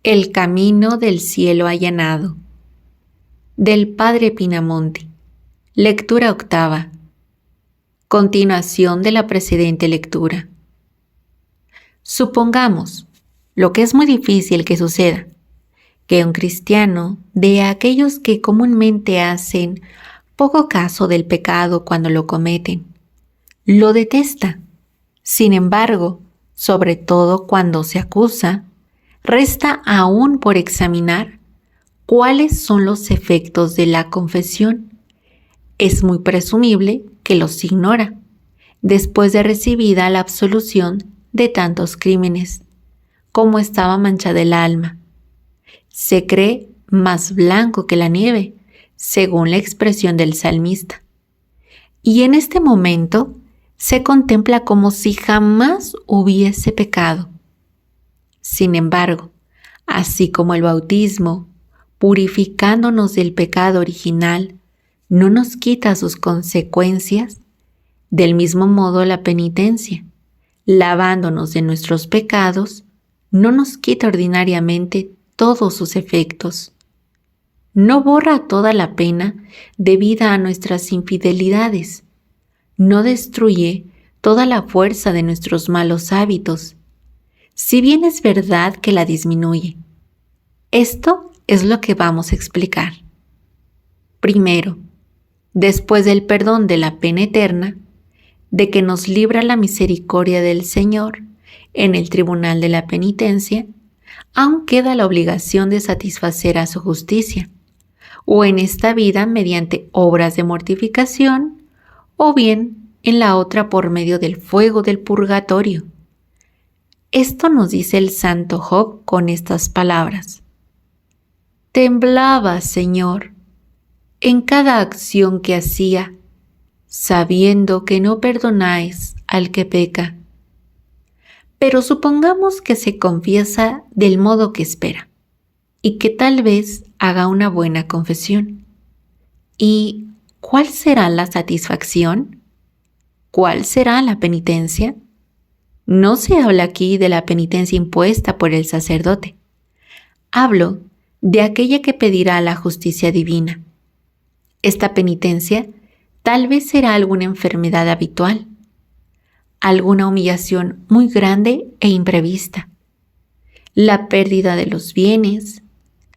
El camino del cielo allanado. Del Padre Pinamonti. Lectura octava. Continuación de la precedente lectura. Supongamos, lo que es muy difícil que suceda, que un cristiano, de aquellos que comúnmente hacen poco caso del pecado cuando lo cometen, lo detesta. Sin embargo, sobre todo cuando se acusa, resta aún por examinar cuáles son los efectos de la confesión. Es muy presumible que los ignora, después de recibida la absolución de tantos crímenes, como estaba manchada el alma. Se cree más blanco que la nieve, según la expresión del salmista. Y en este momento se contempla como si jamás hubiese pecado. Sin embargo, así como el bautismo, purificándonos del pecado original, no nos quita sus consecuencias, del mismo modo la penitencia, lavándonos de nuestros pecados, no nos quita ordinariamente todos sus efectos. No borra toda la pena debida a nuestras infidelidades, no destruye toda la fuerza de nuestros malos hábitos, si bien es verdad que la disminuye. Esto es lo que vamos a explicar. Primero, después del perdón de la pena eterna, de que nos libra la misericordia del Señor en el tribunal de la penitencia, aún queda la obligación de satisfacer a su justicia, o en esta vida mediante obras de mortificación, o bien en la otra por medio del fuego del purgatorio. Esto nos dice el santo Job con estas palabras: temblaba, Señor, en cada acción que hacía, sabiendo que no perdonáis al que peca. Pero supongamos que se confiesa del modo que espera, y que tal vez haga una buena confesión. ¿Y cuál será la satisfacción? ¿Cuál será la penitencia? No se habla aquí de la penitencia impuesta por el sacerdote. Hablo de aquella que pedirá la justicia divina. Esta penitencia tal vez será alguna enfermedad habitual, alguna humillación muy grande e imprevista, la pérdida de los bienes,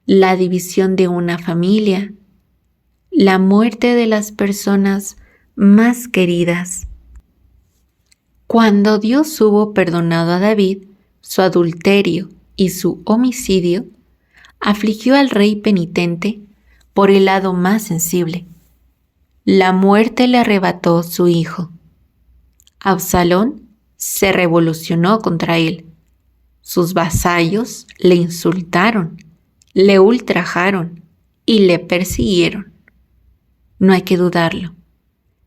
la división de una familia, la muerte de las personas más queridas. Cuando Dios hubo perdonado a David su adulterio y su homicidio, afligió al rey penitente por el lado más sensible. La muerte le arrebató su hijo. Absalón se revolucionó contra él. Sus vasallos le insultaron, le ultrajaron y le persiguieron. No hay que dudarlo.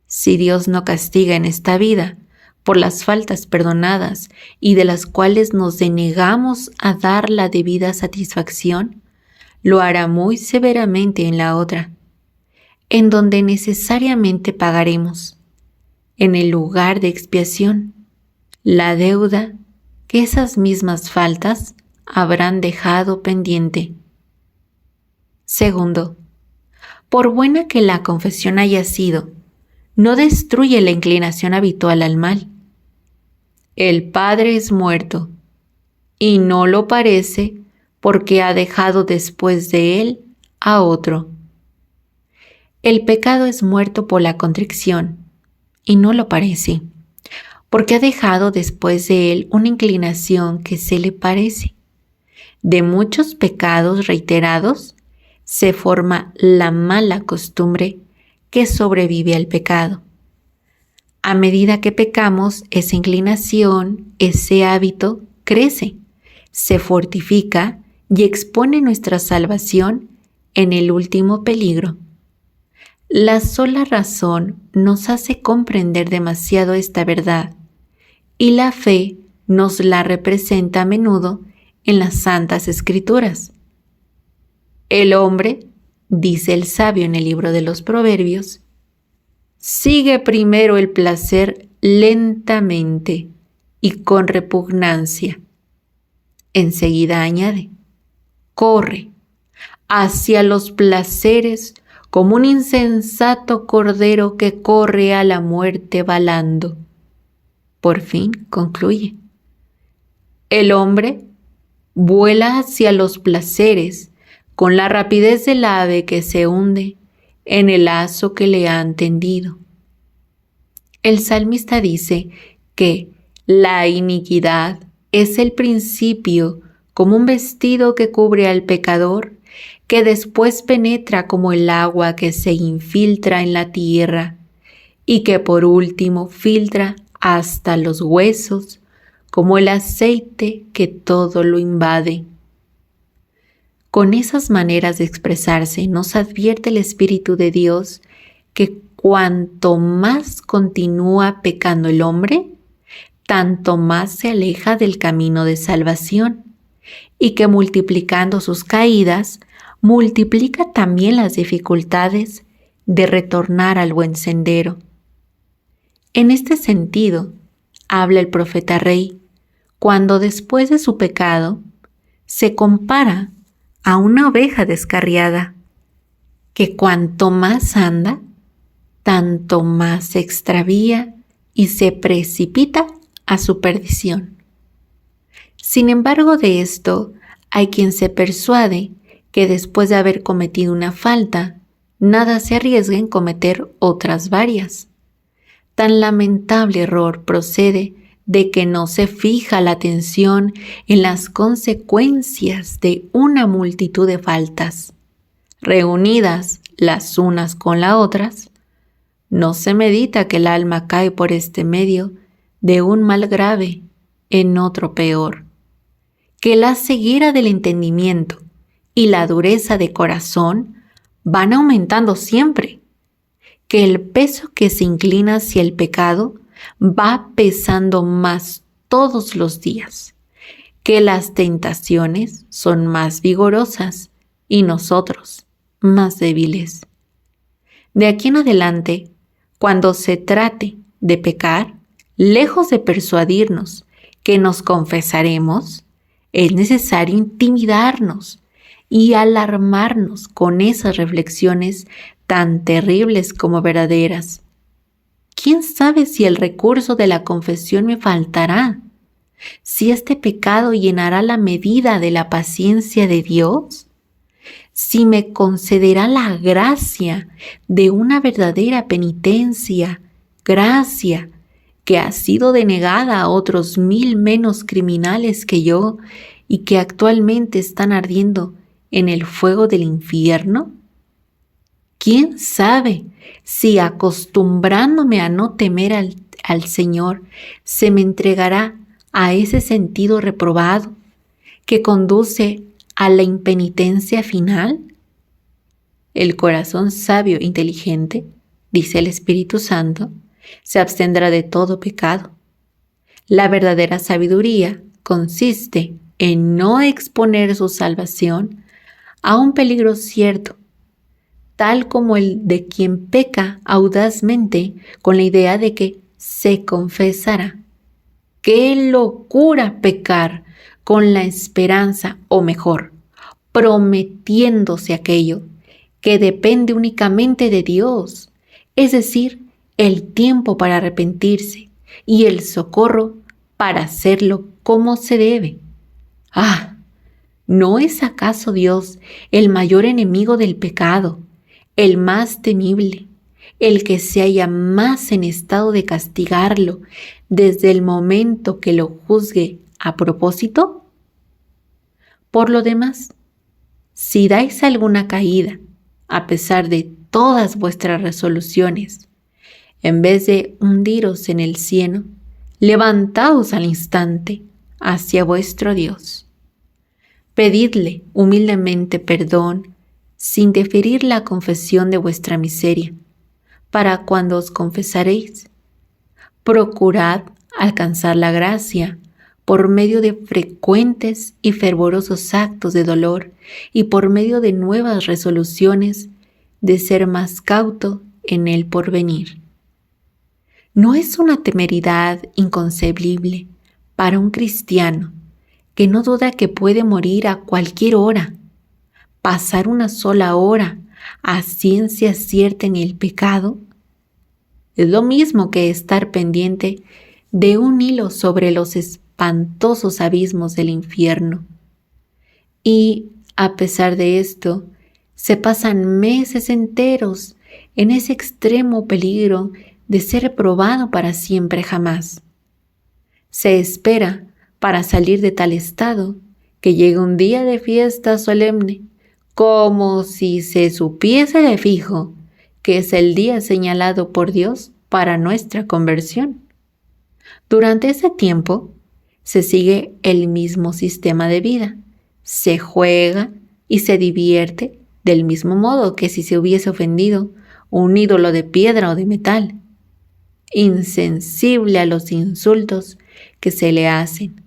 Si Dios no castiga en esta vida por las faltas perdonadas y de las cuales nos denegamos a dar la debida satisfacción, lo hará muy severamente en la otra, en donde necesariamente pagaremos, en el lugar de expiación, la deuda que esas mismas faltas habrán dejado pendiente. Segundo, por buena que la confesión haya sido, no destruye la inclinación habitual al mal. El padre es muerto, y no lo parece porque ha dejado después de él a otro. El pecado es muerto por la contrición, y no lo parece, porque ha dejado después de él una inclinación que se le parece. De muchos pecados reiterados se forma la mala costumbre que sobrevive al pecado. A medida que pecamos, esa inclinación, ese hábito, crece, se fortifica y expone nuestra salvación en el último peligro. La sola razón nos hace comprender demasiado esta verdad, y la fe nos la representa a menudo en las Santas Escrituras. El hombre, dice el sabio en el libro de los Proverbios, sigue primero el placer lentamente y con repugnancia. Enseguida añade, corre hacia los placeres como un insensato cordero que corre a la muerte balando. Por fin concluye: el hombre vuela hacia los placeres con la rapidez del ave que se hunde en el lazo que le han tendido. El salmista dice que la iniquidad es el principio como un vestido que cubre al pecador, que después penetra como el agua que se infiltra en la tierra y que por último filtra hasta los huesos como el aceite que todo lo invade. Con esas maneras de expresarse nos advierte el Espíritu de Dios que cuanto más continúa pecando el hombre, tanto más se aleja del camino de salvación, y que multiplicando sus caídas, multiplica también las dificultades de retornar al buen sendero. En este sentido, habla el profeta Rey, cuando después de su pecado, se compara a una oveja descarriada, que cuanto más anda, tanto más se extravía y se precipita a su perdición. Sin embargo, de esto hay quien se persuade que después de haber cometido una falta, nada se arriesga en cometer otras varias. Tan lamentable error procede de que no se fija la atención en las consecuencias de una multitud de faltas, reunidas las unas con las otras. No se medita que el alma cae por este medio de un mal grave en otro peor, que la ceguera del entendimiento y la dureza de corazón van aumentando siempre, que el peso que se inclina hacia el pecado va pesando más todos los días, que las tentaciones son más vigorosas y nosotros más débiles. De aquí en adelante, cuando se trate de pecar, lejos de persuadirnos que nos confesaremos, es necesario intimidarnos y alarmarnos con esas reflexiones tan terribles como verdaderas. ¿Quién sabe si el recurso de la confesión me faltará? ¿Si este pecado llenará la medida de la paciencia de Dios? ¿Si me concederá la gracia de una verdadera penitencia, gracia que ha sido denegada a otros 1000 menos criminales que yo y que actualmente están ardiendo en el fuego del infierno? ¿Quién sabe si acostumbrándome a no temer al Señor se me entregará a ese sentido reprobado que conduce a la impenitencia final? El corazón sabio e inteligente, dice el Espíritu Santo, se abstendrá de todo pecado. La verdadera sabiduría consiste en no exponer su salvación a un peligro cierto, tal como el de quien peca audazmente con la idea de que se confesará. ¡Qué locura pecar con la esperanza, o mejor, prometiéndose aquello que depende únicamente de Dios, es decir, el tiempo para arrepentirse y el socorro para hacerlo como se debe! ¡Ah! ¿No es acaso Dios el mayor enemigo del pecado, el más temible, el que se halla más en estado de castigarlo desde el momento que lo juzgue a propósito? Por lo demás, si dais alguna caída, a pesar de todas vuestras resoluciones, en vez de hundiros en el cieno, levantaos al instante hacia vuestro Dios. Pedidle humildemente perdón sin deferir la confesión de vuestra miseria, para cuando os confesaréis. Procurad alcanzar la gracia por medio de frecuentes y fervorosos actos de dolor y por medio de nuevas resoluciones de ser más cauto en el porvenir. No es una temeridad inconcebible para un cristiano que no duda que puede morir a cualquier hora pasar una sola hora a ciencia cierta en el pecado es lo mismo que estar pendiente de un hilo sobre los espantosos abismos del infierno. Y, a pesar de esto, se pasan meses enteros en ese extremo peligro de ser probado para siempre jamás. Se espera, para salir de tal estado, que llegue un día de fiesta solemne, como si se supiese de fijo que es el día señalado por Dios para nuestra conversión. Durante ese tiempo, se sigue el mismo sistema de vida, se juega y se divierte del mismo modo que si se hubiese ofendido un ídolo de piedra o de metal, insensible a los insultos que se le hacen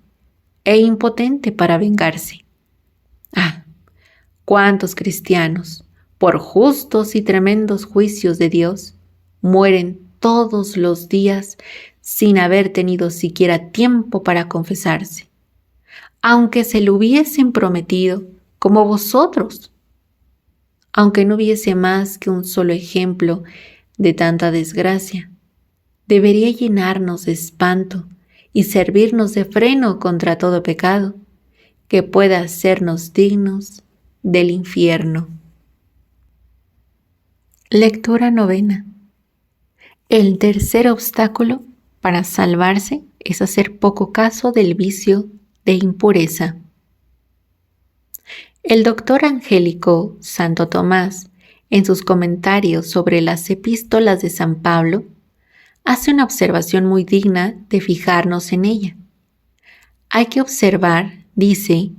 e impotente para vengarse. ¡Ah! ¿Cuántos cristianos, por justos y tremendos juicios de Dios, mueren todos los días sin haber tenido siquiera tiempo para confesarse, aunque se lo hubiesen prometido, como vosotros? Aunque no hubiese más que un solo ejemplo de tanta desgracia, debería llenarnos de espanto y servirnos de freno contra todo pecado que pueda hacernos dignos del infierno. Lectura novena. El tercer obstáculo para salvarse es hacer poco caso del vicio de impureza. El doctor angélico Santo Tomás, en sus comentarios sobre las epístolas de San Pablo, hace una observación muy digna de fijarnos en ella. Hay que observar, dice,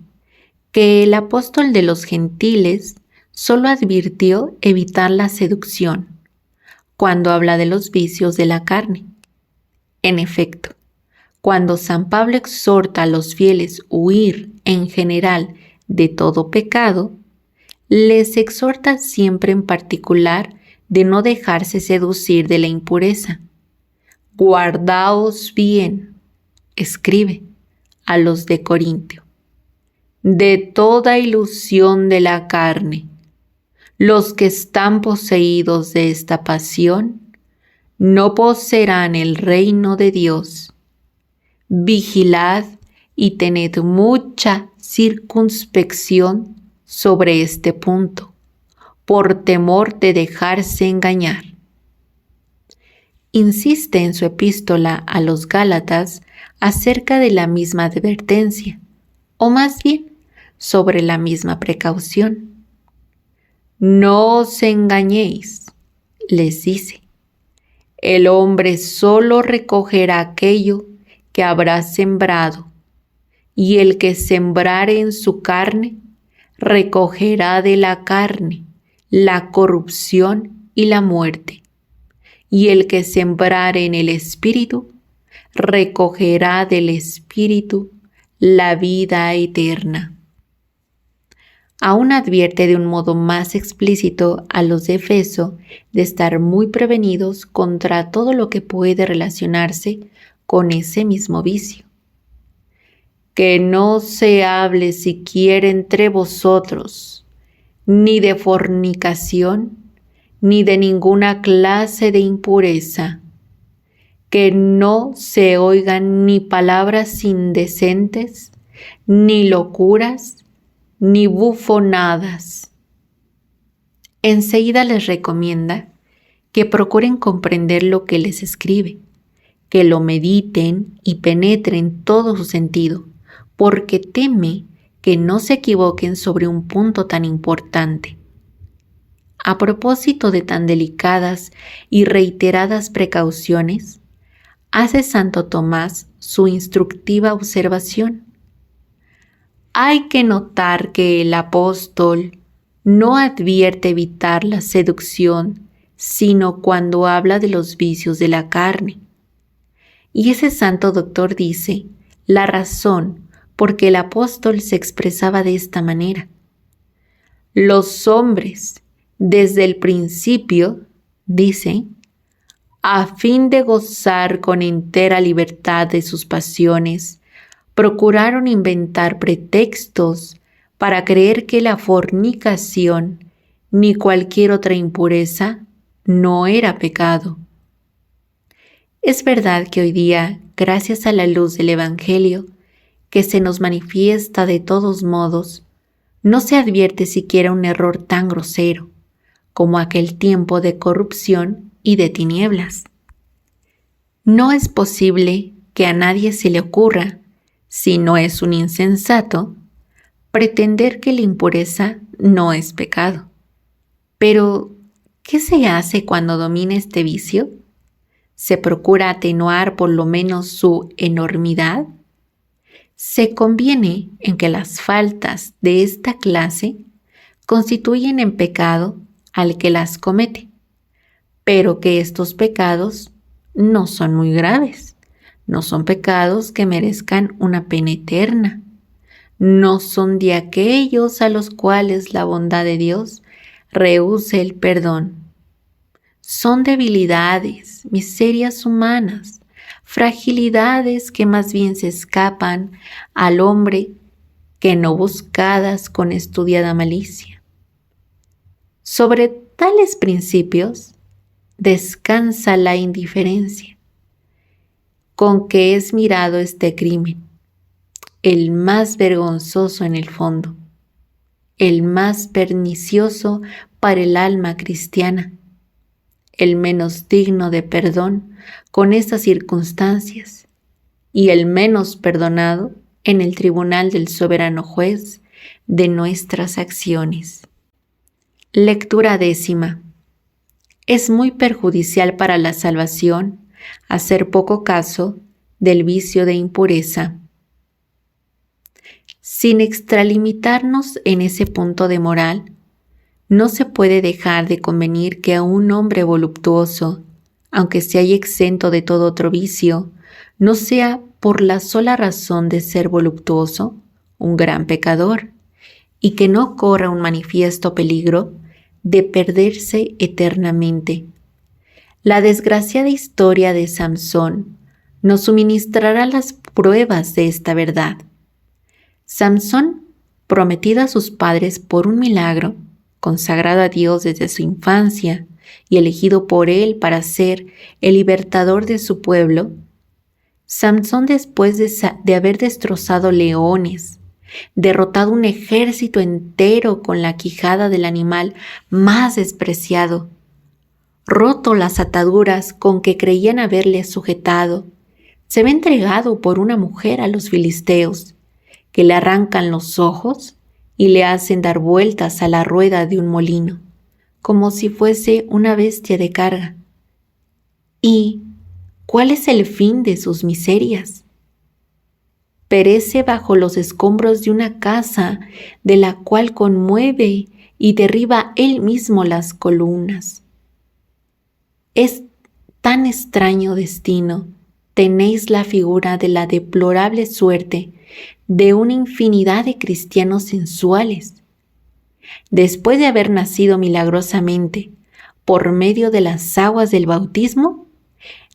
que el apóstol de los gentiles solo advirtió evitar la seducción cuando habla de los vicios de la carne. En efecto, cuando San Pablo exhorta a los fieles a huir en general de todo pecado, les exhorta siempre en particular de no dejarse seducir de la impureza. Guardaos bien, escribe a los de Corintio, de toda ilusión de la carne. Los que están poseídos de esta pasión no poseerán el reino de Dios. Vigilad y tened mucha circunspección sobre este punto, por temor de dejarse engañar. Insiste en su epístola a los Gálatas acerca de la misma advertencia, o más bien, sobre la misma precaución. No os engañéis, les dice. El hombre solo recogerá aquello que habrá sembrado, y el que sembrare en su carne, recogerá de la carne la corrupción y la muerte, y el que sembrare en el Espíritu, recogerá del Espíritu la vida eterna. Aún advierte de un modo más explícito a los de Efeso de estar muy prevenidos contra todo lo que puede relacionarse con ese mismo vicio. Que no se hable siquiera entre vosotros, ni de fornicación, ni de ninguna clase de impureza. Que no se oigan ni palabras indecentes, ni locuras, ni bufonadas. Enseguida les recomienda que procuren comprender lo que les escribe, que lo mediten y penetren todo su sentido, porque teme que no se equivoquen sobre un punto tan importante. A propósito de tan delicadas y reiteradas precauciones, hace Santo Tomás su instructiva observación. Hay que notar que el apóstol no advierte evitar la seducción, sino cuando habla de los vicios de la carne. Y ese santo doctor dice la razón por qué el apóstol se expresaba de esta manera. Los hombres, desde el principio, dice, a fin de gozar con entera libertad de sus pasiones, procuraron inventar pretextos para creer que la fornicación ni cualquier otra impureza no era pecado. Es verdad que hoy día, gracias a la luz del Evangelio, que se nos manifiesta de todos modos, no se advierte siquiera un error tan grosero como aquel tiempo de corrupción y de tinieblas. No es posible que a nadie se le ocurra, si no es un insensato, pretender que la impureza no es pecado. Pero, ¿qué se hace cuando domina este vicio? ¿Se procura atenuar por lo menos su enormidad? Se conviene en que las faltas de esta clase constituyen en pecado al que las comete, pero que estos pecados no son muy graves, no son pecados que merezcan una pena eterna, no son de aquellos a los cuales la bondad de Dios rehúsa el perdón. Son debilidades, miserias humanas, fragilidades que más bien se escapan al hombre que no buscadas con estudiada malicia. Sobre tales principios descansa la indiferencia con que es mirado este crimen, el más vergonzoso en el fondo, el más pernicioso para el alma cristiana, el menos digno de perdón con estas circunstancias y el menos perdonado en el tribunal del soberano juez de nuestras acciones. Lectura 10. Es muy perjudicial para la salvación hacer poco caso del vicio de impureza. Sin extralimitarnos en ese punto de moral, no se puede dejar de convenir que a un hombre voluptuoso, aunque se haya exento de todo otro vicio, no sea por la sola razón de ser voluptuoso un gran pecador, y que no corra un manifiesto peligro de perderse eternamente. La desgraciada historia de Samsón nos suministrará las pruebas de esta verdad. Samsón, prometido a sus padres por un milagro, consagrado a Dios desde su infancia y elegido por él para ser el libertador de su pueblo, Samsón, después de haber destrozado leones, derrotado un ejército entero con la quijada del animal más despreciado, roto las ataduras con que creían haberle sujetado, se ve entregado por una mujer a los filisteos, que le arrancan los ojos y le hacen dar vueltas a la rueda de un molino, como si fuese una bestia de carga. ¿Y cuál es el fin de sus miserias? Perece bajo los escombros de una casa de la cual conmueve y derriba él mismo las columnas. Es tan extraño destino, tenéis la figura de la deplorable suerte de una infinidad de cristianos sensuales. Después de haber nacido milagrosamente por medio de las aguas del bautismo,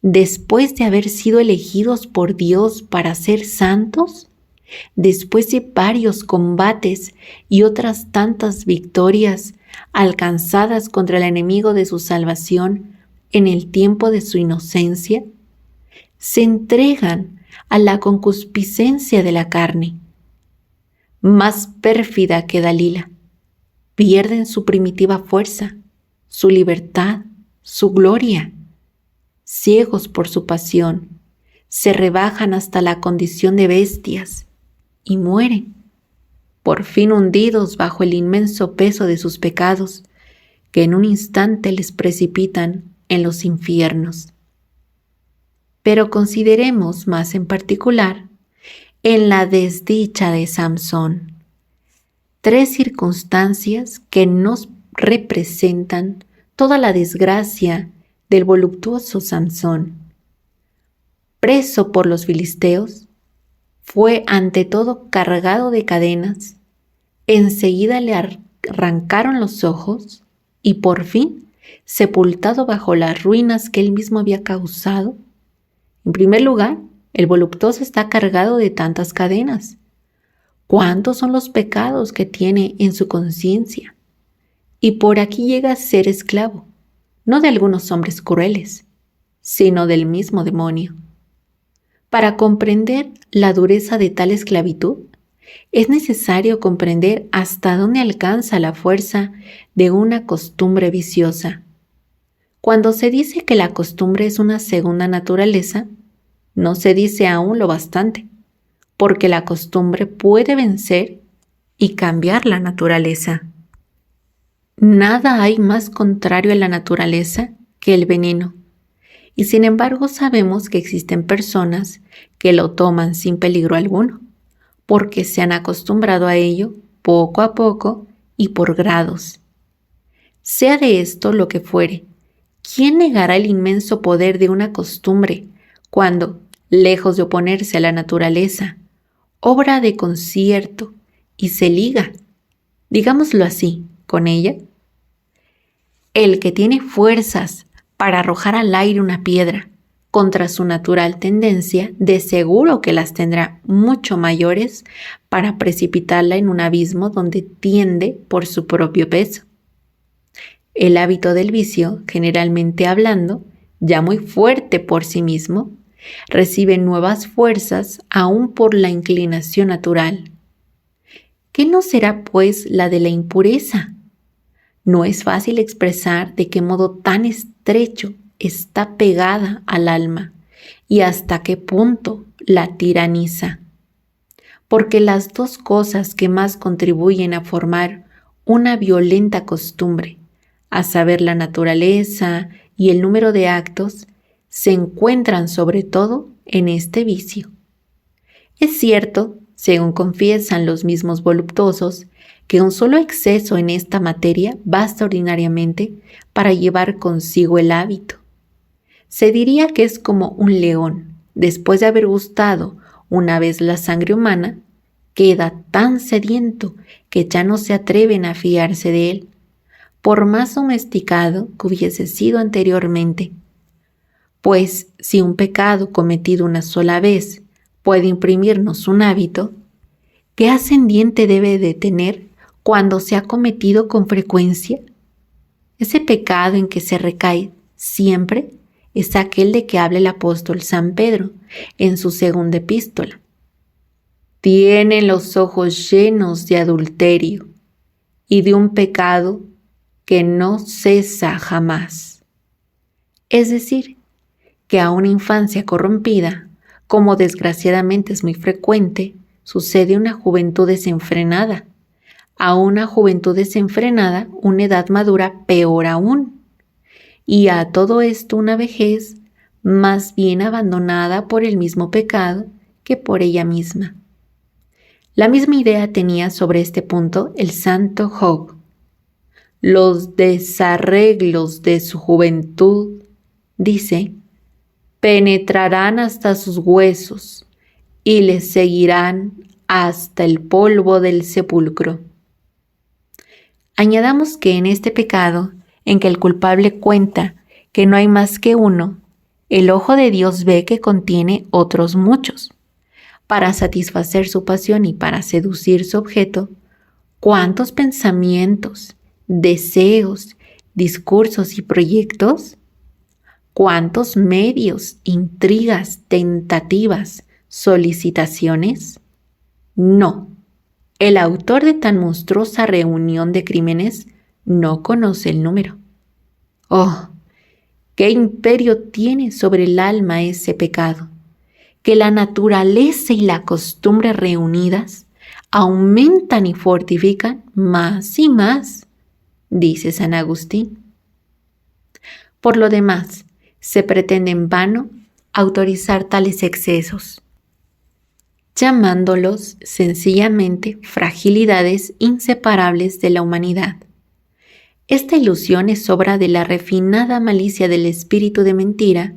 después de haber sido elegidos por Dios para ser santos, después de varios combates y otras tantas victorias alcanzadas contra el enemigo de su salvación en el tiempo de su inocencia, se entregan a la concupiscencia de la carne. Más pérfida que Dalila, pierden su primitiva fuerza, su libertad, su gloria. Ciegos por su pasión, se rebajan hasta la condición de bestias y mueren, por fin hundidos bajo el inmenso peso de sus pecados, que en un instante les precipitan en los infiernos. Pero consideremos más en particular en la desdicha de Samsón. 3 circunstancias que nos representan toda la desgracia del voluptuoso Samsón. Preso por los filisteos, fue ante todo cargado de cadenas, enseguida le arrancaron los ojos y por fin sepultado bajo las ruinas que él mismo había causado. En primer lugar, el voluptuoso está cargado de tantas cadenas, ¿Cuántos son los pecados que tiene en su conciencia? Y por aquí llega a ser esclavo, no de algunos hombres crueles, sino del mismo demonio. Para comprender la dureza de tal esclavitud, es necesario comprender hasta dónde alcanza la fuerza de una costumbre viciosa. Cuando se dice que la costumbre es una segunda naturaleza, no se dice aún lo bastante, porque la costumbre puede vencer y cambiar la naturaleza. Nada hay más contrario a la naturaleza que el veneno, y sin embargo sabemos que existen personas que lo toman sin peligro alguno, porque se han acostumbrado a ello poco a poco y por grados. Sea de esto lo que fuere, ¿quién negará el inmenso poder de una costumbre cuando, lejos de oponerse a la naturaleza, obra de concierto y se liga, digámoslo así, con ella? El que tiene fuerzas para arrojar al aire una piedra contra su natural tendencia, de seguro que las tendrá mucho mayores para precipitarla en un abismo donde tiende por su propio peso. El hábito del vicio, generalmente hablando, ya muy fuerte por sí mismo, recibe nuevas fuerzas aún por la inclinación natural. ¿Qué no será, pues, la de la impureza? No es fácil expresar de qué modo tan estrecho está pegada al alma y hasta qué punto la tiraniza. Porque las dos cosas que más contribuyen a formar una violenta costumbre, a saber la naturaleza y el número de actos, se encuentran sobre todo en este vicio. Es cierto, según confiesan los mismos voluptuosos, que un solo exceso en esta materia basta ordinariamente para llevar consigo el hábito. Se diría que es como un león, después de haber gustado una vez la sangre humana, queda tan sediento que ya no se atreven a fiarse de él, por más domesticado que hubiese sido anteriormente. Pues si un pecado cometido una sola vez puede imprimirnos un hábito, ¿qué ascendiente debe de tener cuando se ha cometido con frecuencia? Ese pecado en que se recae siempre es aquel de que habla el apóstol San Pedro en su segunda epístola. Tienen los ojos llenos de adulterio y de un pecado que no cesa jamás. Es decir, que a una infancia corrompida, como desgraciadamente es muy frecuente, sucede una juventud desenfrenada. A una juventud desenfrenada, una edad madura peor aún. Y a todo esto una vejez más bien abandonada por el mismo pecado que por ella misma. La misma idea tenía sobre este punto el santo Job. Los desarreglos de su juventud, dice, penetrarán hasta sus huesos y les seguirán hasta el polvo del sepulcro. Añadamos que en este pecado, en que el culpable cuenta que no hay más que uno, el ojo de Dios ve que contiene otros muchos. Para satisfacer su pasión y para seducir su objeto, ¿cuántos pensamientos, deseos, discursos y proyectos? ¿Cuántos medios, intrigas, tentativas, solicitaciones? No, el autor de tan monstruosa reunión de crímenes no conoce el número. ¡Oh! ¿Qué imperio tiene sobre el alma ese pecado? Que la naturaleza y la costumbre reunidas aumentan y fortifican más y más, dice San Agustín. Por lo demás, se pretende en vano autorizar tales excesos, llamándolos sencillamente fragilidades inseparables de la humanidad. Esta ilusión es obra de la refinada malicia del espíritu de mentira,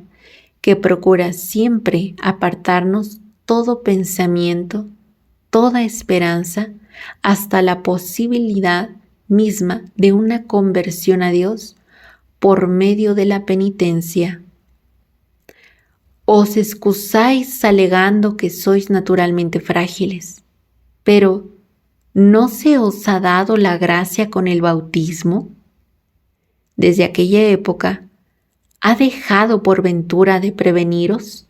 que procura siempre apartarnos todo pensamiento, toda esperanza, hasta la posibilidad misma de una conversión a Dios por medio de la penitencia. Os excusáis alegando que sois naturalmente frágiles. Pero, ¿no se os ha dado la gracia con el bautismo? Desde aquella época, ¿ha dejado por ventura de preveniros?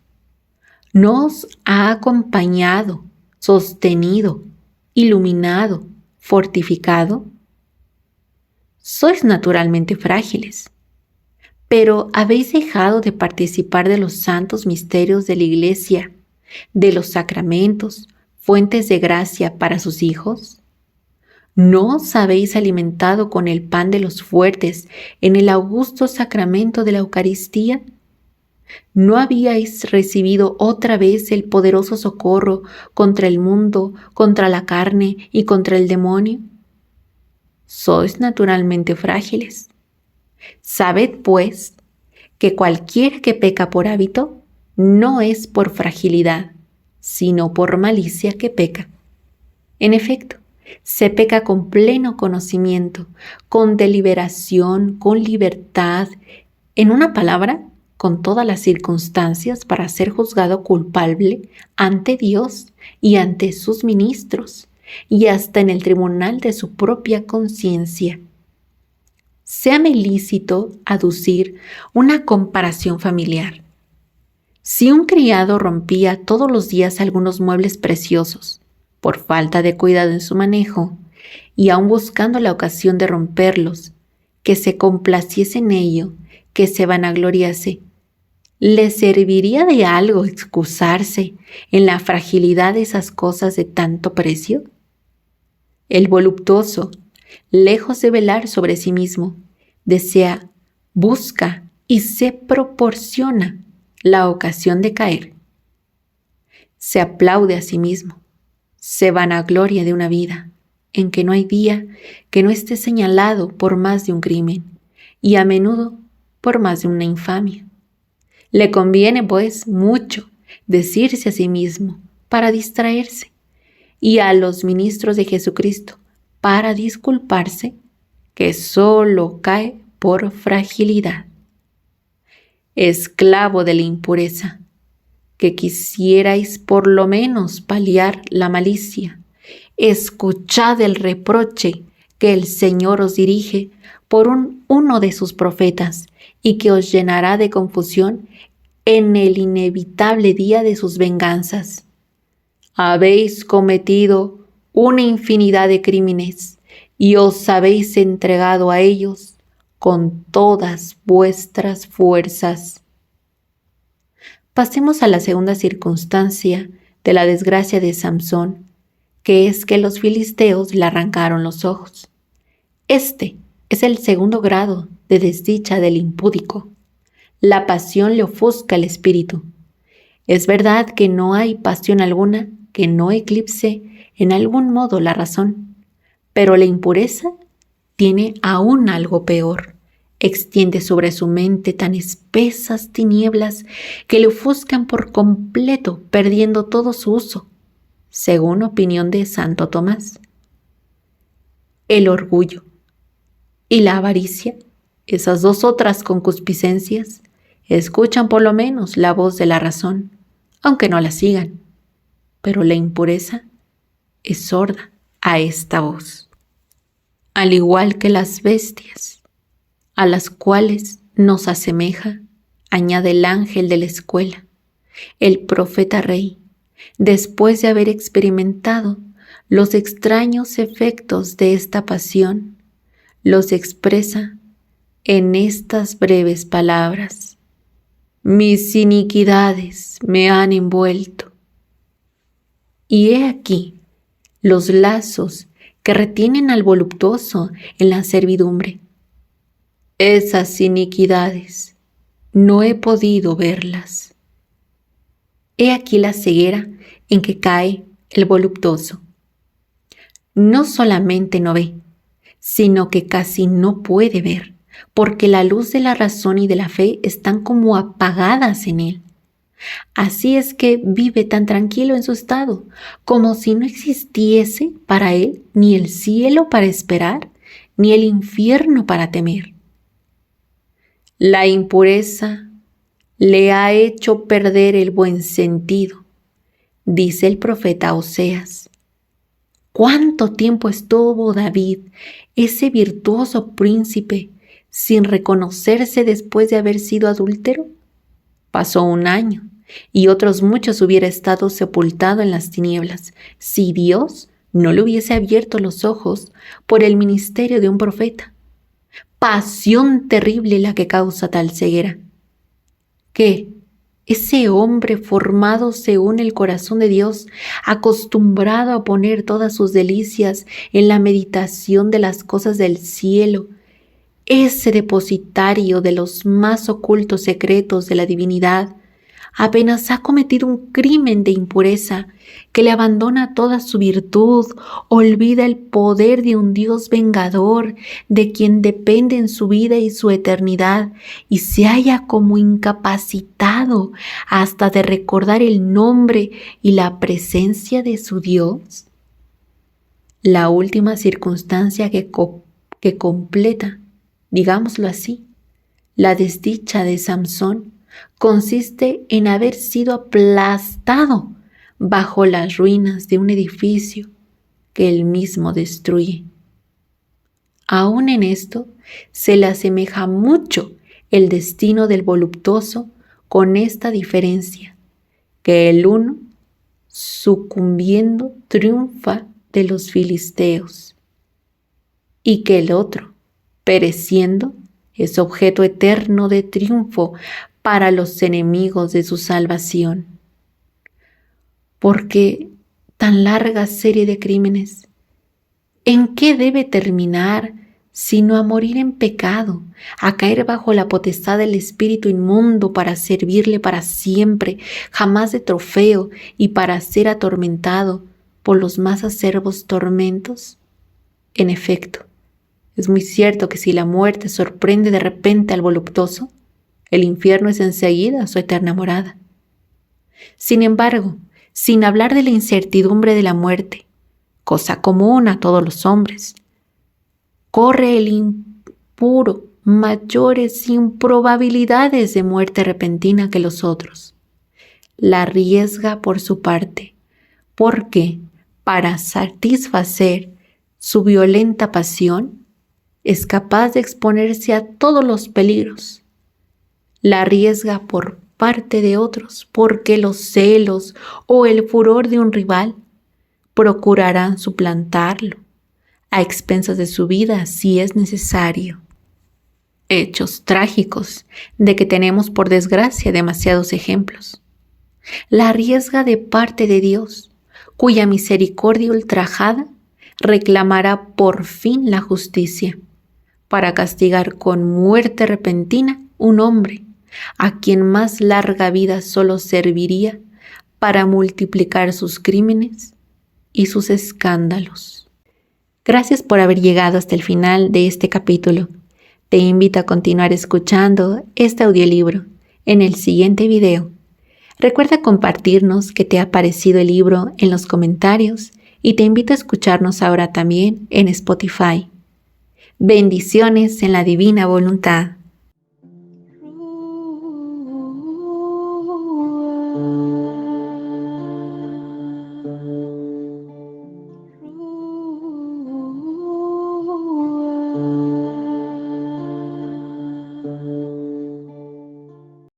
¿No os ha acompañado, sostenido, iluminado, fortificado? Sois naturalmente frágiles, pero ¿habéis dejado de participar de los santos misterios de la Iglesia, de los sacramentos, fuentes de gracia para sus hijos? ¿No os habéis alimentado con el pan de los fuertes en el augusto sacramento de la Eucaristía? ¿No habíais recibido otra vez el poderoso socorro contra el mundo, contra la carne y contra el demonio? Sois naturalmente frágiles. Sabed, pues, que cualquiera que peca por hábito no es por fragilidad, sino por malicia que peca. En efecto, se peca con pleno conocimiento, con deliberación, con libertad, en una palabra, con todas las circunstancias para ser juzgado culpable ante Dios y ante sus ministros, y hasta en el tribunal de su propia conciencia. Séame lícito aducir una comparación familiar. Si un criado rompía todos los días algunos muebles preciosos, por falta de cuidado en su manejo, y aun buscando la ocasión de romperlos, que se complaciese en ello, que se vanagloriase, ¿le serviría de algo excusarse en la fragilidad de esas cosas de tanto precio? El voluptuoso, lejos de velar sobre sí mismo, desea, busca y se proporciona la ocasión de caer. Se aplaude a sí mismo, se vanagloria de una vida en que no hay día que no esté señalado por más de un crimen y a menudo por más de una infamia. Le conviene, pues, mucho decirse a sí mismo para distraerse y a los ministros de Jesucristo para disculparse que solo cae por fragilidad. Esclavo de la impureza, que quisierais por lo menos paliar la malicia, escuchad el reproche que el Señor os dirige por uno de sus profetas y que os llenará de confusión en el inevitable día de sus venganzas. Habéis cometido una infinidad de crímenes y os habéis entregado a ellos con todas vuestras fuerzas. Pasemos a la segunda circunstancia de la desgracia de Samsón, que es que los filisteos le arrancaron los ojos. Este es el segundo grado de desdicha del impúdico. La pasión le ofusca el espíritu. Es verdad que no hay pasión alguna que no eclipse en algún modo la razón, pero la impureza tiene aún algo peor. Extiende sobre su mente tan espesas tinieblas que le ofuscan por completo, perdiendo todo su uso, según opinión de Santo Tomás. El orgullo y la avaricia, esas dos otras concupiscencias, escuchan por lo menos la voz de la razón, aunque no la sigan, pero la impureza es sorda a esta voz. Al igual que las bestias, a las cuales nos asemeja, añade el ángel de la escuela, el profeta rey, después de haber experimentado los extraños efectos de esta pasión, los expresa en estas breves palabras: mis iniquidades me han envuelto. Y he aquí los lazos que retienen al voluptuoso en la servidumbre. Esas iniquidades no he podido verlas. He aquí la ceguera en que cae el voluptuoso. No solamente no ve, sino que casi no puede ver, porque la luz de la razón y de la fe están como apagadas en él. Así es que vive tan tranquilo en su estado, como si no existiese para él ni el cielo para esperar, ni el infierno para temer. La impureza le ha hecho perder el buen sentido, dice el profeta Oseas. ¿Cuánto tiempo estuvo David, ese virtuoso príncipe, sin reconocerse después de haber sido adúltero? Pasó 1 año, y otros muchos hubiera estado sepultado en las tinieblas, si Dios no le hubiese abierto los ojos por el ministerio de un profeta. Pasión terrible la que causa tal ceguera. ¿Qué? Ese hombre formado según el corazón de Dios, acostumbrado a poner todas sus delicias en la meditación de las cosas del cielo, ese depositario de los más ocultos secretos de la divinidad, apenas ha cometido un crimen de impureza que le abandona toda su virtud, olvida el poder de un Dios vengador de quien dependen su vida y su eternidad, y se halla como incapacitado hasta de recordar el nombre y la presencia de su Dios. La última circunstancia que completa, digámoslo así, la desdicha de Samsón consiste en haber sido aplastado bajo las ruinas de un edificio que él mismo destruye. Aún en esto se le asemeja mucho el destino del voluptuoso, con esta diferencia, que el uno, sucumbiendo, triunfa de los filisteos, y que el otro, pereciendo, es objeto eterno de triunfo para los enemigos de su salvación. ¿Por qué tan larga serie de crímenes? ¿En qué debe terminar sino a morir en pecado, a caer bajo la potestad del espíritu inmundo para servirle para siempre, jamás de trofeo, y para ser atormentado por los más acerbos tormentos? En efecto, es muy cierto que si la muerte sorprende de repente al voluptuoso, el infierno es enseguida su eterna morada. Sin embargo, sin hablar de la incertidumbre de la muerte, cosa común a todos los hombres, corre el impuro mayores improbabilidades de muerte repentina que los otros. La arriesga por su parte, porque para satisfacer su violenta pasión es capaz de exponerse a todos los peligros. La arriesga por parte de otros, porque los celos o el furor de un rival procurarán suplantarlo a expensas de su vida si es necesario. Hechos trágicos de que tenemos por desgracia demasiados ejemplos. La arriesga de parte de Dios, cuya misericordia ultrajada reclamará por fin la justicia, para castigar con muerte repentina un hombre a quien más larga vida solo serviría para multiplicar sus crímenes y sus escándalos. Gracias por haber llegado hasta el final de este capítulo. Te invito a continuar escuchando este audiolibro en el siguiente video. Recuerda compartirnos qué te ha parecido el libro en los comentarios y te invito a escucharnos ahora también en Spotify. Bendiciones en la divina voluntad.